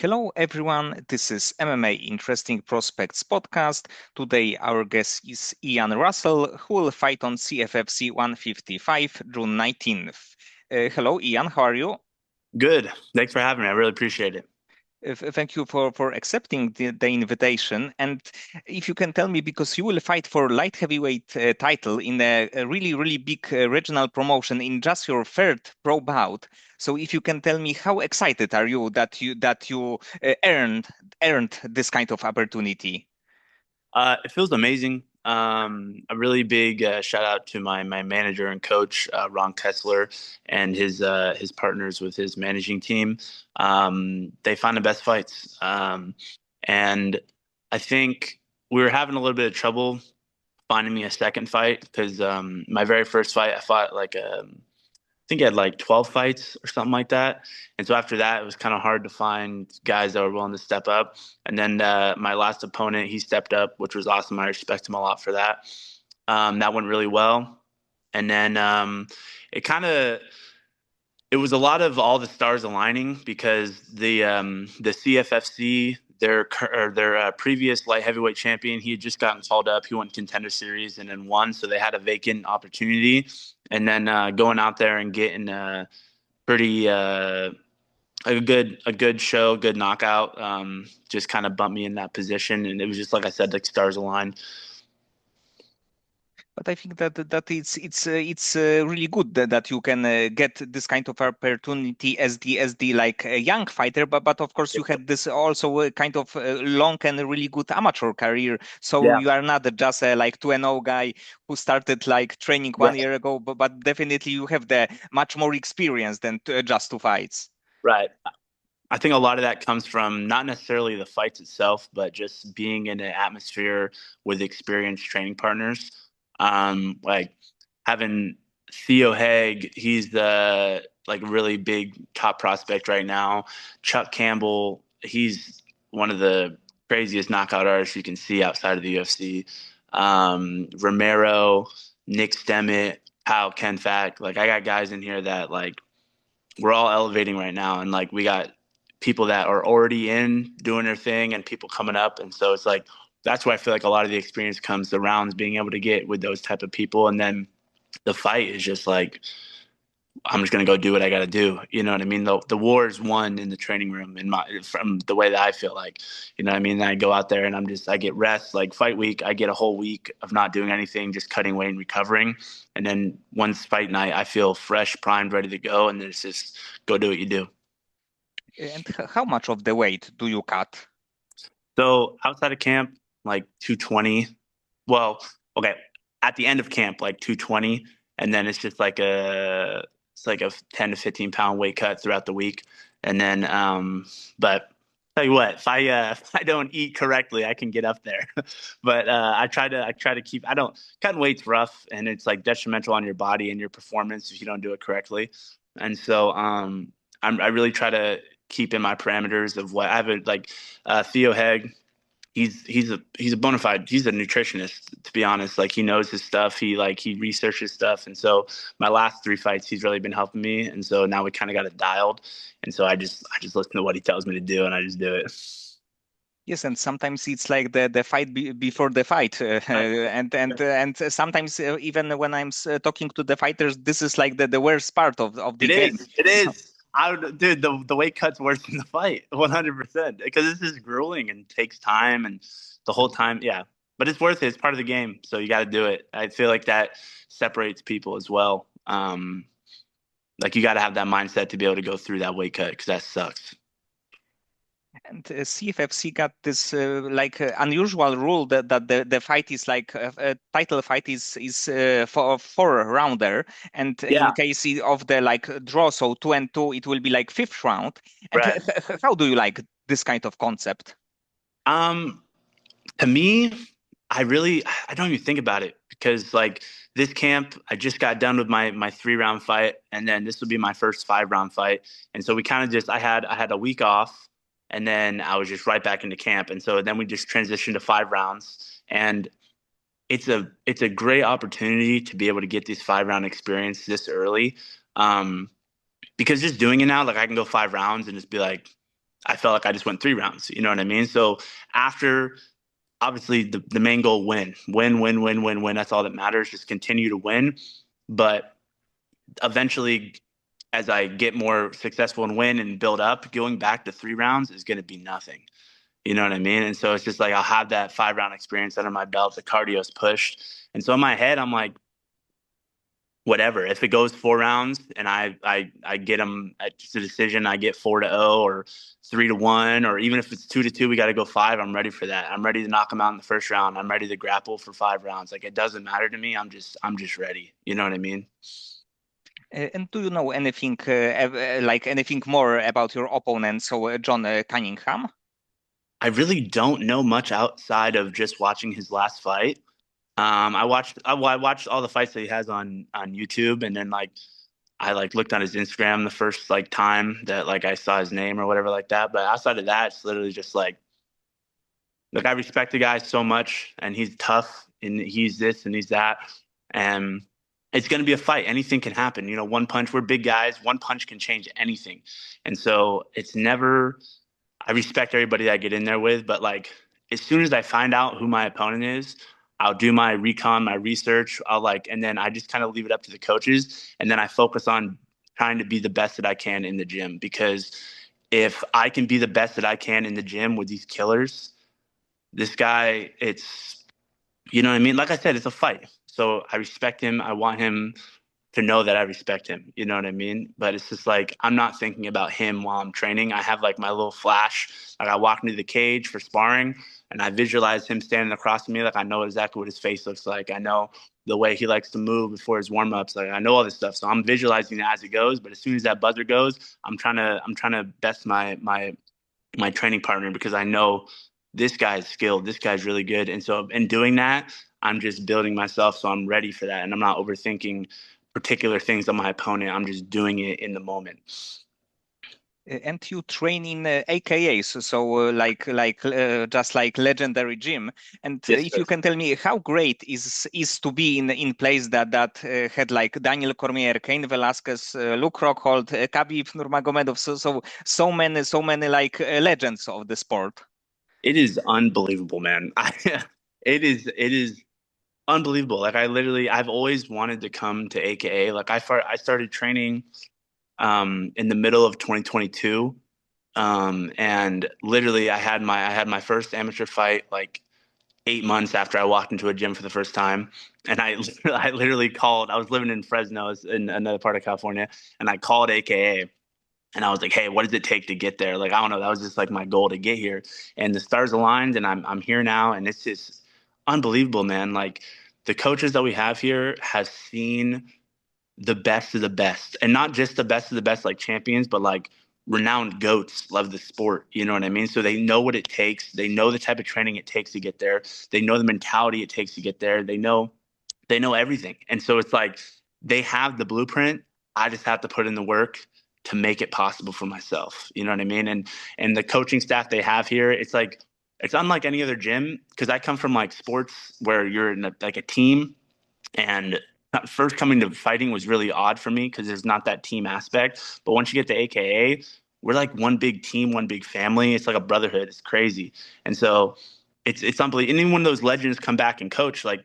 Hello, everyone. This is MMA Interesting Prospects podcast. Today, our guest is Ian Russell, who will fight on CFFC 155 June 19th. Hello, Ian. How are you? Good. Thanks for having me. I really appreciate it. Thank you for accepting the invitation. And if you can tell me, because you will fight for light heavyweight title in a really, really big regional promotion in just your third pro bout. So if you can tell me, how excited are you that you earned this kind of opportunity? It feels amazing. A really big shout out to my manager and coach, Ron Kessler, and his partners with his managing team. They find the best fights, and I think we were having a little bit of trouble finding me a second fight because my very first fight I fought I think he had like 12 fights or something like that. And so after that, it was kind of hard to find guys that were willing to step up. And then my last opponent, he stepped up, which was awesome. I respect him a lot for that. That went really well. And then it kind of it was a lot of all the stars aligning because the CFFC their previous light heavyweight champion, he had just gotten called up. He won contender series and then won, so they had a vacant opportunity. And then going out there and getting pretty a good show, good knockout, just kind of bumped me in that position. And it was just like I said, like stars aligned. But I think that it's really good that you can get this kind of opportunity as the like a young fighter. But of course you had this also kind of long and really good amateur career. So Yeah, you are not just a like 2-0 guy who started like training one right, year ago. But definitely you have the much more experience than just two fights. right. I think a lot of that comes from not necessarily the fights itself, but just being in an atmosphere with experienced training partners. Like having Theo Haig, he's the like really big top prospect right now. Chuck Campbell, he's one of the craziest knockout artists you can see outside of the UFC. Romero, Nick Stemmet, Kyle Kenfack, like I got guys in here that like we're all elevating right now, and like we got people that are already in doing their thing and people coming up, and so it's like that's why I feel like a lot of the experience comes the rounds being able to get with those type of people, and then the fight is just like I'm just gonna go do what I gotta do. You know what I mean? The war is won in the training room, in my from the way that I feel like. You know what I mean? I go out there and I get rest. Like fight week, I get a whole week of not doing anything, just cutting weight and recovering. And then once fight night, I feel fresh, primed, ready to go. And then it's just go do what you do. And how much of the weight do you cut? So outside of camp, like 220. Well, okay, at the end of camp, like 220, and then it's like a 10 to 15 pound weight cut throughout the week, and then but tell you what, if I don't eat correctly, I can get up there. But I try to keep. I don't cutting weight's rough, and it's like detrimental on your body and your performance if you don't do it correctly. And so I really try to keep in my parameters of what I have a like Theo Heg. He's a bona fide. He's a nutritionist, to be honest. Like he knows his stuff. He researches stuff, and so my last three fights, he's really been helping me. And so now we kind of got it dialed. And so I just listen to what he tells me to do, and I just do it. Yes, and sometimes it's like the fight before the fight, Right. and sometimes even when I'm talking to the fighters, this is like the worst part of the It game. is. It So, is. Dude, the weight cut's worse than the fight, 100%. Because this is grueling and takes time, and the whole time, yeah. But it's worth it. It's part of the game, so you got to do it. I feel like that separates people as well. Like you got to have that mindset to be able to go through that weight cut because that sucks. and CFFC got this like unusual rule that the fight is like a title fight is for four rounder, and in Yeah, case of the like draw, so 2-2, it will be like fifth round. And right. how do you like this kind of concept? Um, to me, I don't even think about it because like this camp, I just got done with my 3 round fight, and then this will be my first 5 round fight, and so we kind of just I had a week off, and then I was just right back into camp, and so then we just transitioned to 5 rounds, and it's a great opportunity to be able to get this 5 round experience this early, um, because just doing it now, like I can go 5 rounds and just be like, I felt like I just went 3 rounds. You know what I mean? So after, obviously, the main goal, win. That's all that matters. Just continue to win. But eventually, as I get more successful and win and build up, going back to 3 rounds is going to be nothing. You know what I mean? And so it's just like I'll have that 5 round experience under my belt. The cardio's pushed. And so in my head, I'm like, whatever. If it goes 4 rounds and I get them at just a decision, I get 4-0 or 3-1, or even if it's 2-2, we got to go five. I'm ready for that. I'm ready to knock them out in the first round. I'm ready to grapple for 5 rounds. Like, it doesn't matter to me. I'm just ready. You know what I mean? And do you know anything like anything more about your opponent, so Jon Cunningham? I really don't know much outside of just watching his last fight. I watched all the fights that he has on YouTube, and then like I like looked on his Instagram the first like time that like I saw his name or whatever like that. But outside of that, it's literally just like I respect the guy so much, and he's tough, and he's this and he's that, and it's going to be a fight. Anything can happen. You know, one punch. We're big guys. One punch can change anything, and so it's never. I respect everybody that I get in there with, but like as soon as I find out who my opponent is, I'll do my recon, my research. I'll like, and then I just kind of leave it up to the coaches, and then I focus on trying to be the best that I can in the gym. Because if I can be the best that I can in the gym with these killers, this guy, it's, you know what I mean? Like I said, it's a fight. So I respect him. I want him to know that I respect him. You know what I mean? But it's just like I'm not thinking about him while I'm training. I have like my little flash. Like I walk into the cage for sparring and I visualize him standing across from me. Like I know exactly what his face looks like. I know the way he likes to move before his warm ups. Like I know all this stuff. So I'm visualizing it as it goes. But as soon as that buzzer goes, I'm trying to best my training partner, because I know this guy's skilled. This guy's really good. And so in doing that, I'm just building myself so I'm ready for that. And I'm not overthinking particular things on my opponent. I'm just doing it in the moment. And you train in AKAs, so just like legendary gym. And Yes, if sir. you can tell me how great is to be in place that had like Daniel Cormier, Cain Velasquez, Luke Rockhold, Khabib Nurmagomedov, so many like legends of the sport. It is unbelievable, man. It is unbelievable. Like I've always wanted to come to AKA. Like I started training in the middle of 2022. And literally I had my first amateur fight like 8 months after I walked into a gym for the first time. And I literally called. I was living in Fresno, in another part of California, and I called AKA. And I was like, "Hey, what does it take to get there?" Like, I don't know. That was just like my goal to get here. And the stars aligned, and I'm here now, and it's just unbelievable, man. Like the coaches that we have here have seen the best of the best, and not just the best of the best like champions, but like renowned goats love the sport. You know what I mean? So they know what it takes. They know the type of training it takes to get there. They know the mentality it takes to get there. They know everything. And so it's like they have the blueprint. I just have to put in the work to make it possible for myself. You know what I mean? And the coaching staff they have here, it's like it's unlike any other gym, because I come from like sports where you're in like a team, and first coming to fighting was really odd for me because there's not that team aspect. But once you get to AKA, we're like one big team, one big family. It's like a brotherhood. It's crazy. And so it's unbelievable. And even when those legends come back and coach, like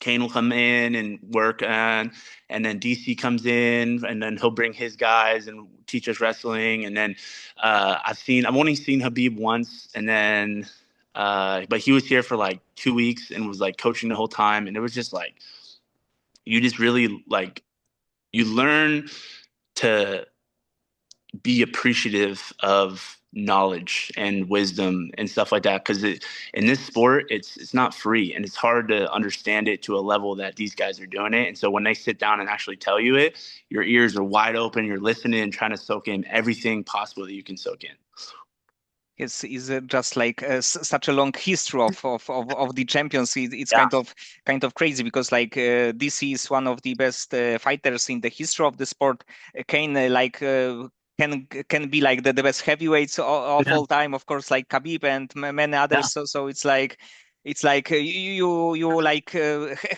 Kane will come in and work on, and then DC comes in, and then he'll bring his guys and teach us wrestling. And then I've only seen Habib once, and then but he was here for like 2 weeks and was like coaching the whole time, and it was just like you just really like you learn to be appreciative of knowledge and wisdom and stuff like that, because in this sport it's not free, and it's hard to understand it to a level that these guys are doing it. And so when they sit down and actually tell you it, your ears are wide open, you're listening and trying to soak in everything possible that you can soak in. Is just like such a long history of the champions. It's Yeah, kind of crazy because like this is one of the best fighters in the history of the sport. Kane can be like the best heavyweights of yeah, all time, of course, like Khabib and many yeah, others. So it's like you like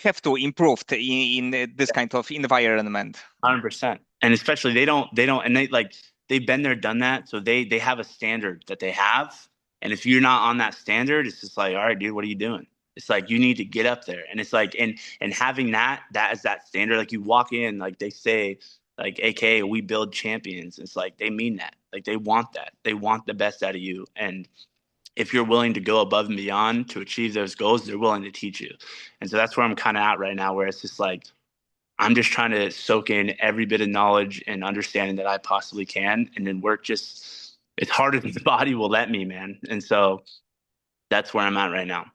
have to improve in this kind of environment. 100%. And especially they don't and they like they've been there, done that. So they have a standard that they have. And if you're not on that standard, it's just like, all right, dude, what are you doing? It's like you need to get up there. And it's like and having that as that standard, like you walk in, like they say, like AKA we build champions. It's like they mean that. Like they want that. They want the best out of you. And if you're willing to go above and beyond to achieve those goals, they're willing to teach you. And so that's where I'm kind of at right now, where it's just like I'm just trying to soak in every bit of knowledge and understanding that I possibly can, and then work just it's harder than the body will let me, man. And so that's where I'm at right now.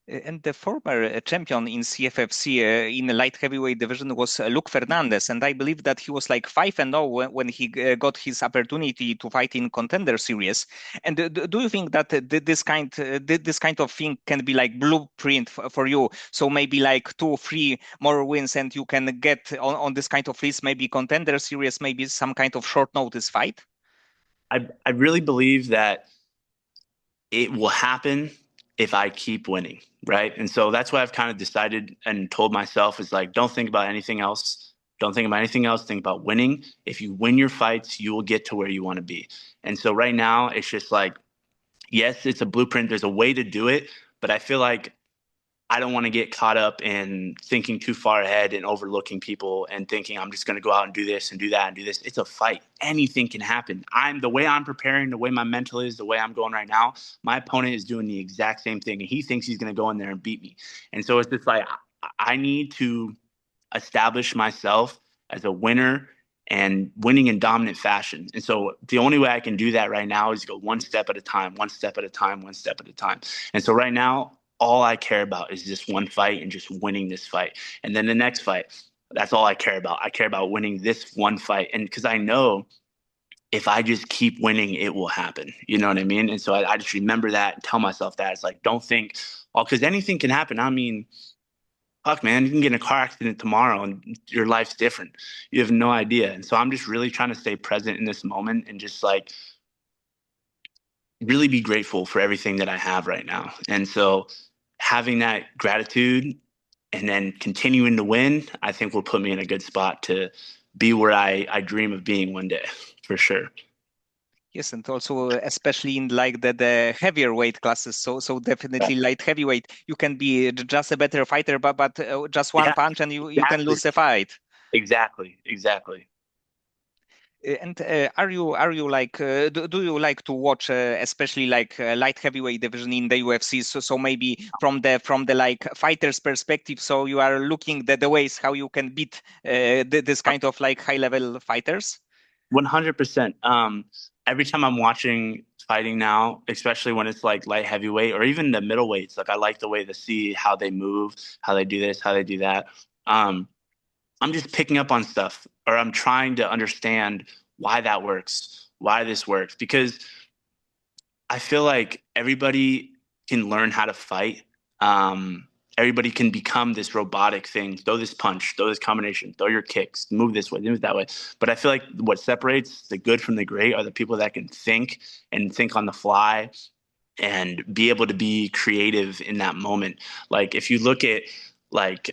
And the former champion in CFFC in the light heavyweight division was Luke Fernandez, and I believe that he was like 5-0 when he got his opportunity to fight in Contender Series. And do you think that this kind of thing can be like blueprint for you? So maybe like 2, 3 more wins, and you can get on this kind of list, maybe Contender Series, maybe some kind of short notice fight. I really believe that it will happen if I keep winning, right? And so that's what I've kind of decided and told myself is like, don't think about anything else. Don't think about anything else. Think about winning. If you win your fights, you will get to where you want to be. And so right now, it's just like, yes, it's a blueprint. There's a way to do it, but I feel like I don't want to get caught up in thinking too far ahead and overlooking people and thinking I'm just going to go out and do this and do that and do this. It's a fight. Anything can happen. I'm the way I'm preparing, the way my mental is, the way I'm going right now. My opponent is doing the exact same thing, and he thinks he's going to go in there and beat me. And so it's just like I need to establish myself as a winner and winning in dominant fashion. And so the only way I can do that right now is go one step at a time, one step at a time, one step at a time. And so right now, all I care about is this one fight and just winning this fight. And then the next fight, that's all I care about. I care about winning this one fight. And because I know if I just keep winning, it will happen. You know what I mean? And so I just remember that and tell myself that. It's like, don't think, oh, because anything can happen. I mean, fuck, man, you can get in a car accident tomorrow and your life's different. You have no idea. And so I'm just really trying to stay present in this moment and just like really be grateful for everything that I have right now. And so having that gratitude and then continuing to win, I think will put me in a good spot to be where I dream of being one day, for sure. Yes, and also especially in like the heavier weight classes. So definitely light heavyweight, you can be just a better fighter, but just one Yeah, punch and you can exactly. lose the fight. Exactly. And are you like do you like to watch especially like light heavyweight division in the UFC? So maybe from the like fighter's perspective, so you are looking the ways how you can beat this kind of like high level fighters. 100%. Every time I'm watching fighting now, especially when it's like light heavyweight or even the middleweights, like I like the way to see how they move, how they do this, how they do that. Um, I'm just picking up on stuff or I'm trying to understand why that works, why this works, because I feel like everybody can learn how to fight. Um, Everybody can become this robotic thing. Throw this punch, throw this combination, throw your kicks, move this way, move that way. But I feel like what separates the good from the great are the people that can think and think on the fly and be able to be creative in that moment. Like if you look at like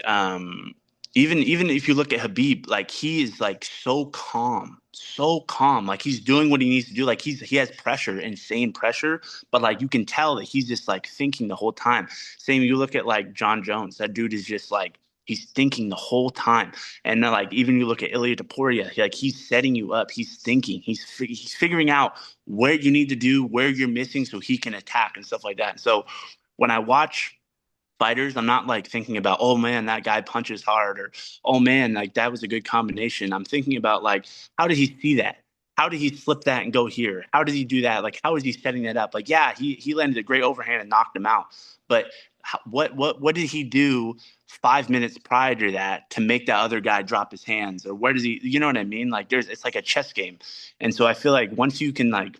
even if you look at Habib, like he is like so calm, so calm. Like he's doing what he needs to do. Like he has pressure, insane pressure, but like you can tell that he's just like thinking the whole time. Same you look at like John Jones, that dude is just like he's thinking the whole time. And then, like even you look at Ilya Taporia, like he's setting you up. He's thinking. He's figuring out what you need to do, where you're missing, so he can attack and stuff like that. So when I watch fighters, I'm not like thinking about, oh man, that guy punches hard, or oh man, like that was a good combination. I'm thinking about like, how did he see that? How did he slip that and go here? How did he do that? Like, how is he setting that up? Like, yeah, he landed a great overhand and knocked him out, but what did he do 5 minutes prior to that to make that other guy drop his hands, or where does he? You know what I mean? Like, it's like a chess game, and so I feel like once you can like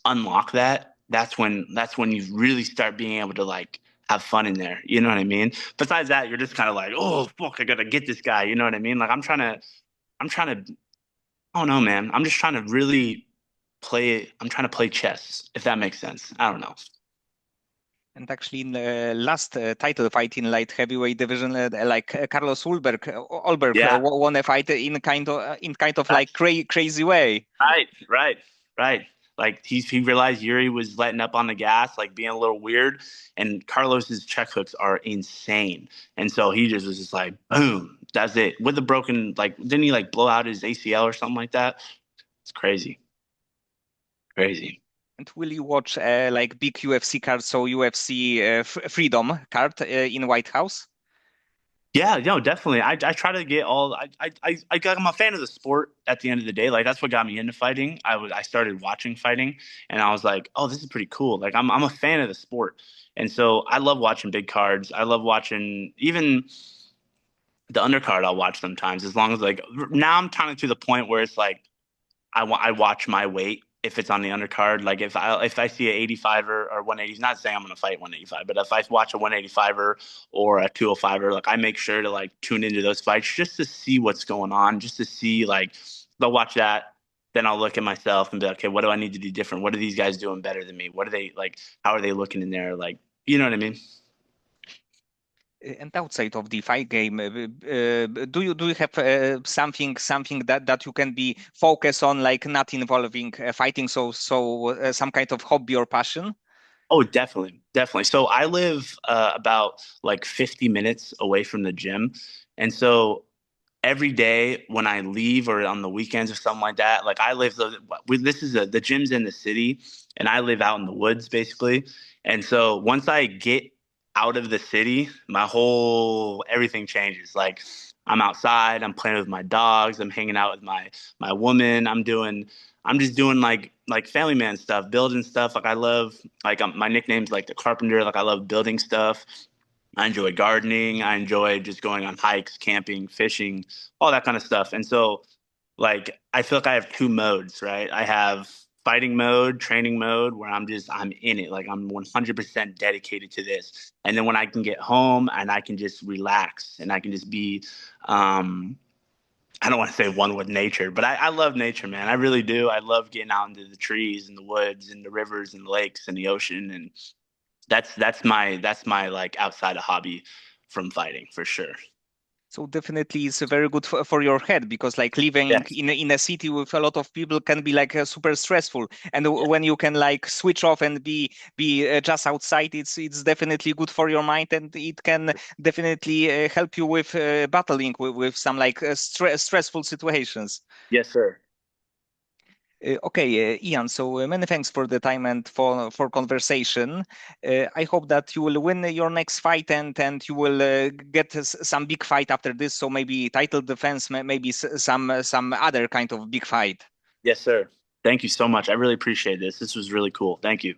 unlock that, that's when you really start being able to like have fun in there. You know what I mean? Besides that, you're just kind of like, oh fuck, I gotta get this guy. You know what I mean? Like I'm trying to, I don't know, man. I'm just trying to really play. I'm trying to play chess, if that makes sense. I don't know. And actually, in the last title fight in light heavyweight division, Carlos Ulberg Yeah, won a fight in kind of like that's crazy way. right. Like he realized Yuri was letting up on the gas, like being a little weird, and Carlos's check hooks are insane. And so he just was just like, boom, that's it. With the broken, like, didn't he like blow out his ACL or something like that? It's crazy, crazy. And will you watch like big UFC card, so UFC Freedom card in White House? Yeah, no, definitely. I try to get all I'm a fan of the sport at the end of the day. Like that's what got me into fighting. I started watching fighting and I was like, "Oh, this is pretty cool." Like I'm a fan of the sport. And so I love watching big cards. I love watching even the undercard I'll watch sometimes as long as like now I'm kind of to the point where it's like I watch my weight if it's on the undercard. Like if I see an 85er or 180, not saying I'm gonna fight 185, but if I watch a 185er or a 205er, like I make sure to like tune into those fights just to see what's going on, just to see like they'll watch that. Then I'll look at myself and be like, okay, what do I need to do different? What are these guys doing better than me? What are they like? How are they looking in there? Like, you know what I mean? And outside of the fight game, do you have something that you can be focused on, like not involving fighting, so some kind of hobby or passion? Oh, definitely, definitely. So I live about like 50 minutes away from the gym, and so every day when I leave or on the weekends or something like that, like I live this is the gym's in the city and I live out in the woods basically. And so once I get out of the city, my whole everything changes. Like I'm outside, I'm playing with my dogs, I'm hanging out with my woman, I'm just doing like family man stuff, building stuff. Like I love like my nickname's like the carpenter, like I love building stuff. I enjoy gardening. I enjoy just going on hikes, camping, fishing, all that kind of stuff. And so, like, I feel like I have two modes, right? I have fighting mode, training mode, where I'm in it. Like, I'm 100% dedicated to this. And then when I can get home and I can just relax and I can just be, um, I don't want to say one with nature, but I love nature, man. I really do. I love getting out into the trees and the woods and the rivers and the lakes and the ocean. And that's my like outside of hobby from fighting for sure. So definitely it's very good for your head, because like living Yes. in a city with a lot of people can be like super stressful. And Yeah. when you can like switch off and be just outside, it's definitely good for your mind, and it can definitely help you with battling with some like stressful situations. Yes, sir. Okay, Ian, so many thanks for the time and for conversation. I hope that you will win your next fight, and you will get some big fight after this. So maybe title defense, maybe some other kind of big fight. Yes, sir. Thank you so much. I really appreciate this. This was really cool. Thank you.